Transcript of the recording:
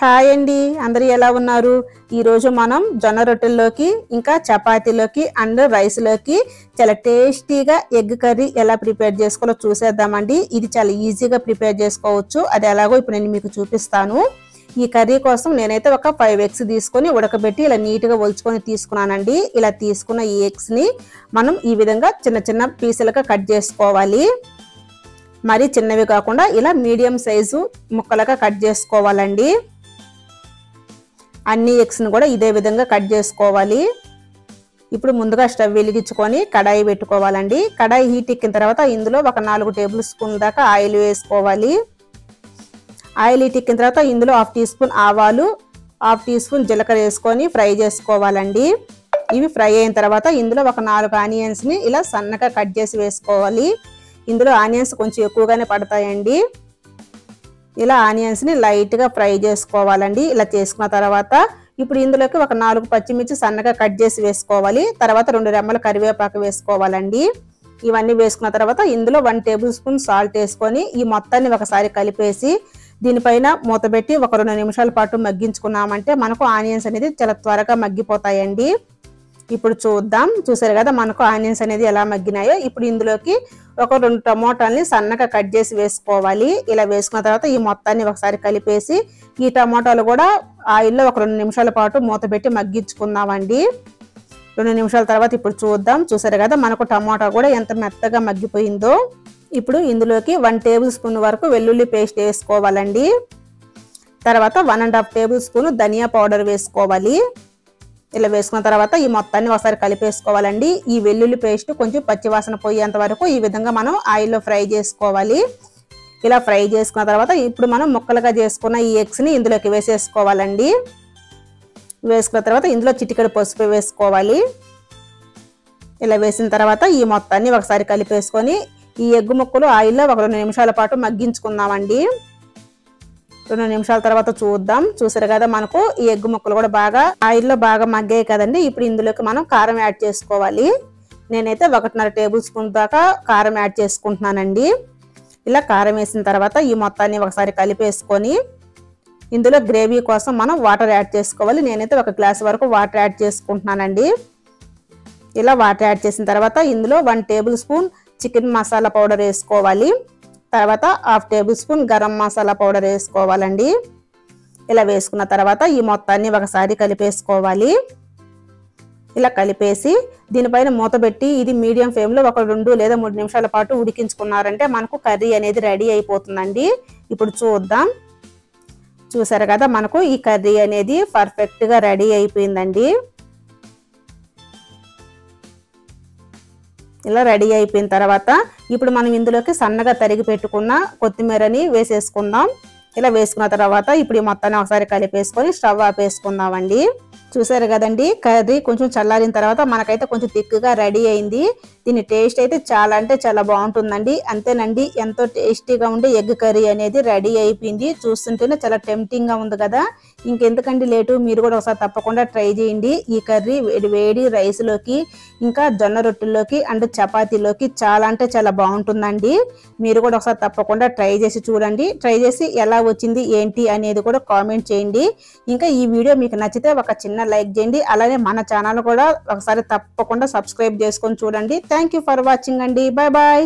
Hi అండి, అందరూ ఎలా ఉన్నారు? ఈరోజు మనం జొన్న రొట్టెల్లోకి ఇంకా చపాతీలోకి అండ్ రైస్లోకి చాలా టేస్టీగా ఎగ్ కర్రీ ఎలా ప్రిపేర్ చేసుకోవాలో చూసేద్దామండి. ఇది చాలా ఈజీగా ప్రిపేర్ చేసుకోవచ్చు. అది ఎలాగో ఇప్పుడు నేను మీకు చూపిస్తాను. ఈ కర్రీ కోసం నేనైతే ఒక 5 ఎగ్స్ తీసుకొని ఉడకబెట్టి ఇలా నీట్గా ఒలుచుకొని తీసుకున్నానండి. ఇలా తీసుకున్న ఈ ఎగ్స్ని మనం ఈ విధంగా చిన్న చిన్న పీసులుగా కట్ చేసుకోవాలి. మరి చిన్నవి కాకుండా ఇలా మీడియం సైజు ముక్కలుగా కట్ చేసుకోవాలండి. అన్ని ఎగ్స్ని కూడా ఇదే విధంగా కట్ చేసుకోవాలి. ఇప్పుడు ముందుగా స్టవ్ వెలిగించుకొని కడాయి పెట్టుకోవాలండి. కడాయి హీట్ ఎక్కిన తర్వాత ఇందులో ఒక 4 టేబుల్ స్పూన్ల దాకా ఆయిల్ వేసుకోవాలి. ఆయిల్ హీట్ ఎక్కిన తర్వాత ఇందులో 1/2 టీ స్పూన్ ఆవాలు, 1/2 టీ స్పూన్ జీలకర్ర వేసుకొని ఫ్రై చేసుకోవాలండి. ఇవి ఫ్రై అయిన తర్వాత ఇందులో ఒక 4 ఆనియన్స్ని ఇలా సన్నగా కట్ చేసి వేసుకోవాలి. ఇందులో ఆనియన్స్ కొంచెం ఎక్కువగానే పడతాయండి. ఇలా ఆనియన్స్ని లైట్గా ఫ్రై చేసుకోవాలండి. ఇలా చేసుకున్న తర్వాత ఇప్పుడు ఇందులోకి ఒక 4 పచ్చిమిర్చి సన్నగా కట్ చేసి వేసుకోవాలి. తర్వాత 2 రెమ్మల కరివేపాకు వేసుకోవాలండి. ఇవన్నీ వేసుకున్న తర్వాత ఇందులో 1 టేబుల్ స్పూన్ సాల్ట్ వేసుకొని ఈ మొత్తాన్ని ఒకసారి కలిపేసి దీనిపైన మూతబెట్టి ఒక 2 నిమిషాల పాటు మగ్గించుకున్నామంటే మనకు ఆనియన్స్ అనేది చాలా త్వరగా మగ్గిపోతాయండి. ఇప్పుడు చూద్దాం. చూసారు కదా మనకు ఆనియన్స్ అనేది ఎలా మగ్గినాయో. ఇప్పుడు ఇందులోకి ఒక 2 టమోటాలని సన్నగా కట్ చేసి వేసుకోవాలి. ఇలా వేసుకున్న తర్వాత ఈ మొత్తాన్ని ఒకసారి కలిపేసి ఈ టమోటాలు కూడా ఆయిల్లో ఒక 2 నిమిషాల పాటు మూత పెట్టి మగ్గించుకుందామండి. 2 నిమిషాల తర్వాత ఇప్పుడు చూద్దాం. చూసారు కదా మనకు టమోటా కూడా ఎంత మెత్తగా మగ్గిపోయిందో. ఇప్పుడు ఇందులోకి 1 టేబుల్ స్పూన్ వరకు వెల్లుల్లి పేస్ట్ వేసుకోవాలండి. తర్వాత 1½ టేబుల్ స్పూన్ ధనియా పౌడర్ వేసుకోవాలి. ఇలా వేసుకున్న తర్వాత ఈ మొత్తాన్ని ఒకసారి కలిపేసుకోవాలండి. ఈ వెల్లుల్లి పేస్ట్ కొంచెం పచ్చివాసన పోయేంత వరకు ఈ విధంగా మనం ఆయిల్లో ఫ్రై చేసుకోవాలి. ఇలా ఫ్రై చేసుకున్న తర్వాత ఇప్పుడు మనం ముక్కలుగా చేసుకున్న ఈ ఎగ్స్ని ఇందులోకి వేసేసుకోవాలండి. వేసుకున్న తర్వాత ఇందులో చిటికెడు పసుపు వేసుకోవాలి. ఇలా వేసిన తర్వాత ఈ మొత్తాన్ని ఒకసారి కలిపేసుకొని ఈ ఎగ్ ముక్కలు ఆయిల్లో ఒక 2 నిమిషాల పాటు మగ్గించుకుందామండి. 2 నిమిషాల తర్వాత చూద్దాం. చూసారు కదా మనకు ఈ ఎగ్ ముక్కలు కూడా బాగా ఆయిల్లో బాగా మగ్గాయి కదండి. ఇప్పుడు ఇందులోకి మనం కారం యాడ్ చేసుకోవాలి. నేనైతే 1½ టేబుల్ స్పూన్ దాకా కారం యాడ్ చేసుకుంటున్నానండి. ఇలా కారం వేసిన తర్వాత ఈ మొత్తాన్ని ఒకసారి కలిపేసుకొని ఇందులో గ్రేవీ కోసం మనం వాటర్ యాడ్ చేసుకోవాలి. నేనైతే 1 గ్లాస్ వరకు వాటర్ యాడ్ చేసుకుంటున్నానండి. ఇలా వాటర్ యాడ్ చేసిన తర్వాత ఇందులో 1 table spoon chicken masala powder వేసుకోవాలి. తర్వాత 1/2 table spoon garam masala powder వేసుకోవాలండి. ఇలా వేసుకున్న తర్వాత ఈ మొత్తాన్ని ఒకసారి కలిపేసుకోవాలి. ఇలా కలిపేసి దీనిపైన మూత పెట్టి ఇది మీడియం ఫ్లేమ్లో ఒక 2 లేదా 3 నిమిషాల పాటు ఉడికించుకున్నారంటే మనకు కర్రీ అనేది రెడీ అయిపోతుందండి. ఇప్పుడు చూద్దాం. చూసారు కదా మనకు ఈ కర్రీ అనేది పర్ఫెక్ట్గా రెడీ అయిపోయిందండి. ఇలా రెడీ అయిపోయిన తర్వాత ఇప్పుడు మనం ఇందులోకి సన్నగా తరిగి పెట్టుకున్న కొత్తిమీరని వేసేసుకుందాం. ఇలా వేసుకున్న తర్వాత ఇప్పుడు ఈ మొత్తాన్ని ఒకసారి కలిపేసుకొని స్టవ్ ఆపేసుకుందామండి. చూసారు కదండి కర్రీ కొంచెం చల్లారిన తర్వాత మనకైతే కొంచెం థిక్గా రెడీ అయింది. దీని టేస్ట్ అయితే చాలా అంటే చాలా బాగుంటుందండి. అంతేనండి, ఎంతో టేస్టీగా ఉండే ఎగ్ కర్రీ అనేది రెడీ అయిపోయింది. చూస్తుంటేనే చాలా టెంప్టింగ్గా ఉంది కదా. ఇంకెందుకండి లేటు, మీరు కూడా ఒకసారి తప్పకుండా ట్రై చేయండి. ఈ కర్రీ వేడి రైస్లోకి ఇంకా జొన్న రొట్టెల్లోకి అండ్ చపాతీలోకి చాలా అంటే చాలా బాగుంటుందండి. మీరు కూడా ఒకసారి తప్పకుండా ట్రై చేసి చూడండి. ట్రై చేసి ఎలా వచ్చింది ఏంటి అనేది కూడా కామెంట్ చేయండి. ఇంకా ఈ వీడియో మీకు నచ్చితే ఒక చిన్న లైక్ చేయండి. అలానే మన ఛానల్ కూడా ఒకసారి తప్పకుండా సబ్స్క్రైబ్ చేసుకొని చూడండి. థ్యాంక్ యూ ఫర్ వాచింగ్ అండి. Bye bye.